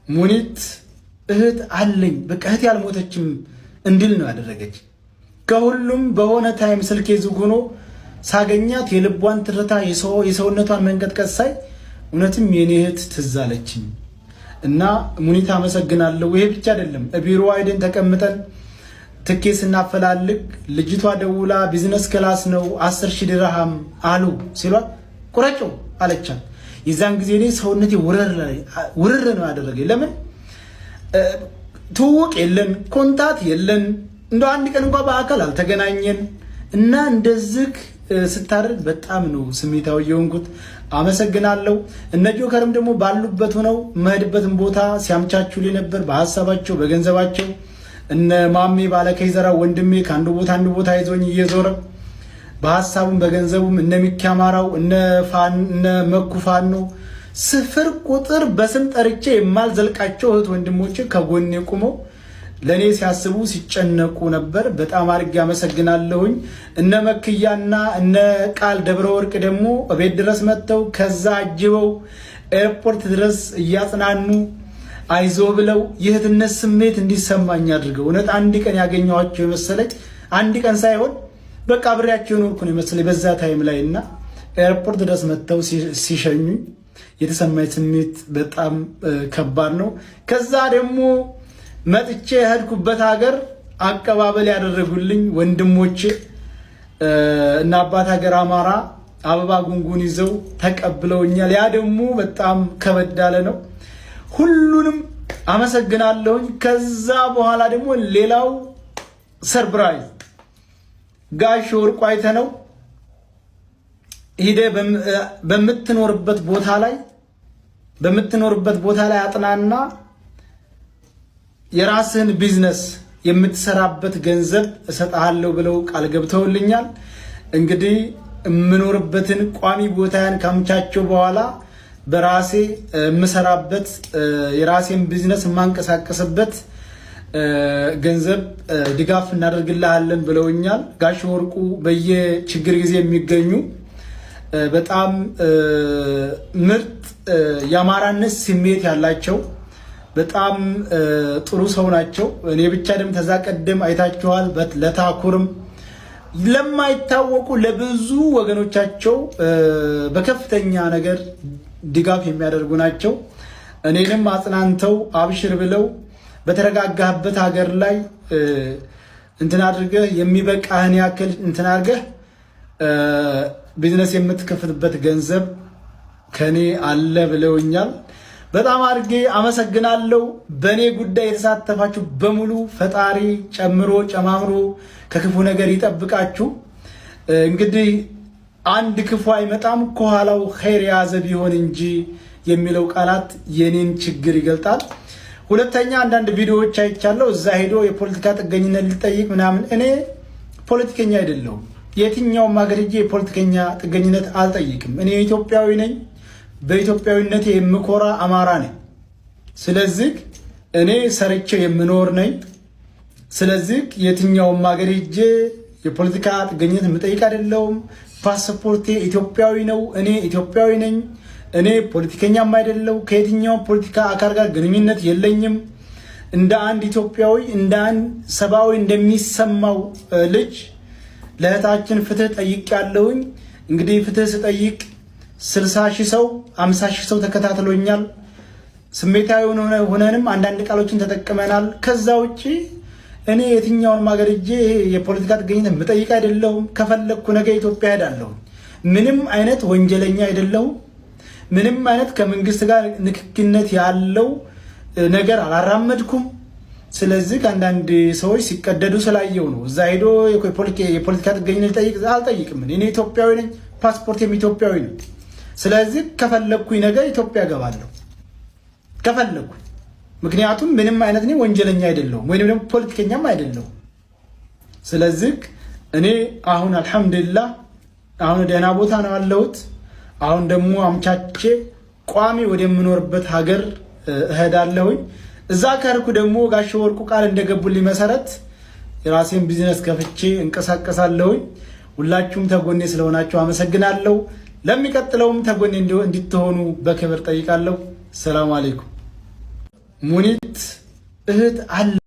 ሙኒት እህት አለኝ በቃ እህት ያልሞተችም እንድል ነው ያደረገች። ከሁሉም በሆነ ታይም ስልኬ ዝግ ሆኖ ሳገኛት የልቧን ትርታ የሰውነቷን መንቀጥቀጥ ሳይ እውነትም የኔ እህት ትዝ አለችኝ እና ሙኒት አመሰግናለሁ። ይሄ ብቻ አይደለም፣ ቢሮ አይደን ተቀምጠን ትኬት ስናፈላልግ ልጅቷ ደውላ ቢዝነስ ክላስ ነው 10,000 ድርሃም አሉ ሲሏት ቁረጮ አለቻት። የዛን ጊዜ እኔ ሰውነቴ ውርር ነው ያደረገኝ። ለምን ትውውቅ የለን ኮንታት የለን እንደው አንድ ቀን እንኳን በአካል አልተገናኘን እና እንደዚህ ስታደርግ በጣም ነው ስሜታዊ የሆንኩት። አመሰግናለሁ። እነ ጆከርም ደግሞ ባሉበት ሆነው መሄድበትን ቦታ ሲያምቻቹልኝ ነበር በሐሳባቸው በገንዘባቸው። እነ ማሜ ባለከይዘራ ወንድሜ ከአንዱ ቦታ አንዱ ቦታ ይዞኝ እየዞረ በሐሳቡም በገንዘቡም እነ ሚኪ አማራው እነ መኩፋኖ ስፍር ቁጥር በስም ጠርቼ የማልዘልቃቸው እህት ወንድሞቼ ከጎኔ ቁመው ለኔ ሲያስቡ ሲጨነቁ ነበር። በጣም አድርጌ አመሰግናለሁኝ። እነ መክያና እነ ቃል ደብረ ወርቅ ደግሞ ቤት ድረስ መጥተው ከዛ አጅበው ኤርፖርት ድረስ እያጽናኑ አይዞ ብለው የእህትነት ስሜት እንዲሰማኝ አድርገው እውነት አንድ ቀን ያገኘኋቸው የመሰለኝ አንድ ቀን ሳይሆን በቃ አብሬያቸው የኖርኩ ነው የመሰለኝ በዛ ታይም ላይ እና ኤርፖርት ድረስ መጥተው ሲሸኙኝ የተሰማኝ ስሜት በጣም ከባድ ነው። ከዛ ደግሞ መጥቼ ሄድኩበት ሀገር አቀባበል ያደረጉልኝ ወንድሞቼ እና አባት ሀገር አማራ አበባ ጉንጉን ይዘው ተቀብለውኛል። ያ ደግሞ በጣም ከበድ ያለ ነው። ሁሉንም አመሰግናለሁኝ። ከዛ በኋላ ደግሞ ሌላው ሰርፕራይዝ ጋሽ ወርቁ አይተነው ሂደ በምትኖርበት ቦታ ላይ አጥናና የራስህን ቢዝነስ የምትሰራበት ገንዘብ እሰጥሃለሁ ብለው ቃል ገብተውልኛል። እንግዲህ የምኖርበትን ቋሚ ቦታን ካምቻቸው በኋላ በራሴ የምሰራበት የራሴን ቢዝነስ የማንቀሳቀስበት ገንዘብ ድጋፍ እናደርግልሃለን ብለውኛል። ጋሽ ወርቁ በየችግር ጊዜ የሚገኙ በጣም ምርጥ የአማራነት ስሜት ያላቸው በጣም ጥሩ ሰው ናቸው። እኔ ብቻ ደም ተዛ ቀደም አይታችኋል። ለታኩርም ለማይታወቁ ለብዙ ወገኖቻቸው በከፍተኛ ነገር ድጋፍ የሚያደርጉ ናቸው። እኔንም አጽናንተው አብሽር ብለው በተረጋጋህበት ሀገር ላይ እንትን አድርገህ የሚበቃህን ያክል እንትን አድርገህ ቢዝነስ የምትከፍትበት ገንዘብ ከኔ አለ ብለውኛል። በጣም አድርጌ አመሰግናለሁ። በእኔ ጉዳይ የተሳተፋችሁ በሙሉ ፈጣሪ ጨምሮ ጨማምሮ ከክፉ ነገር ይጠብቃችሁ። እንግዲህ አንድ ክፉ አይመጣም ከኋላው ኸይር የያዘ ቢሆን እንጂ የሚለው ቃላት የኔን ችግር ይገልጣል። ሁለተኛ አንዳንድ ቪዲዮዎች አይቻለሁ። እዛ ሄዶ የፖለቲካ ጥገኝነት ሊጠይቅ ምናምን። እኔ ፖለቲከኛ አይደለሁም። የትኛውም ሀገር ሄጄ የፖለቲከኛ ጥገኝነት አልጠይቅም። እኔ ኢትዮጵያዊ ነኝ። በኢትዮጵያዊነቴ የምኮራ አማራ ነኝ። ስለዚህ እኔ ሰርቼ የምኖር ነኝ። ስለዚህ የትኛውም ሀገር ሄጄ የፖለቲካ ጥገኝነት የምጠይቅ አይደለሁም። ፓስፖርቴ ኢትዮጵያዊ ነው። እኔ ኢትዮጵያዊ ነኝ። እኔ ፖለቲከኛም አይደለሁ። ከየትኛውም ፖለቲካ አካል ጋር ግንኙነት የለኝም። እንደ አንድ ኢትዮጵያዊ እንደ አንድ ሰብአዊ እንደሚሰማው ልጅ ለእህታችን ፍትህ ጠይቄያለሁኝ። እንግዲህ ፍትህ ስጠይቅ 60,000 ሰው 50,000 ሰው ተከታትሎኛል። ስሜታዊ ሆነንም አንዳንድ ቃሎችን ተጠቅመናል። ከዛ ውጪ እኔ የትኛውን ሀገር ሄጄ የፖለቲካ ጥገኝነት የምጠይቅ አይደለሁም። ከፈለግኩ ነገ ኢትዮጵያ ሄዳለሁ። ምንም አይነት ወንጀለኛ አይደለሁም። ምንም አይነት ከመንግስት ጋር ንክኪነት ያለው ነገር አላራመድኩም። ስለዚህ አንዳንድ ሰዎች ሲቀደዱ ስላየው ነው እዛ ሄዶ የፖለቲካ ጥገኝነት አልጠይቅም። እኔ ኢትዮጵያዊ ነኝ። ፓስፖርቴም ኢትዮጵያዊ ነው። ስለዚህ ከፈለግኩኝ ነገር ኢትዮጵያ ገባለሁ ከፈለግኩኝ። ምክንያቱም ምንም አይነት እኔ ወንጀለኛ አይደለሁም ወይንም ደግሞ ፖለቲከኛም አይደለሁም። ስለዚህ እኔ አሁን አልሐምዱሊላህ አሁን ደህና ቦታ ነው ያለሁት። አሁን ደግሞ አምቻቼ ቋሚ ወደምኖርበት ሀገር እሄዳለሁኝ። እዛ ከርኩ ደግሞ ጋሽ ወርቁ ቃል እንደገቡልኝ መሰረት የራሴን ቢዝነስ ከፍቼ እንቀሳቀሳለሁኝ። ሁላችሁም ተጎኔ ስለሆናችሁ አመሰግናለሁ። ለሚቀጥለውም ተጎኔ እንድትሆኑ በክብር ጠይቃለሁ። ሰላም አለይኩም። ሙኒት እህት አለ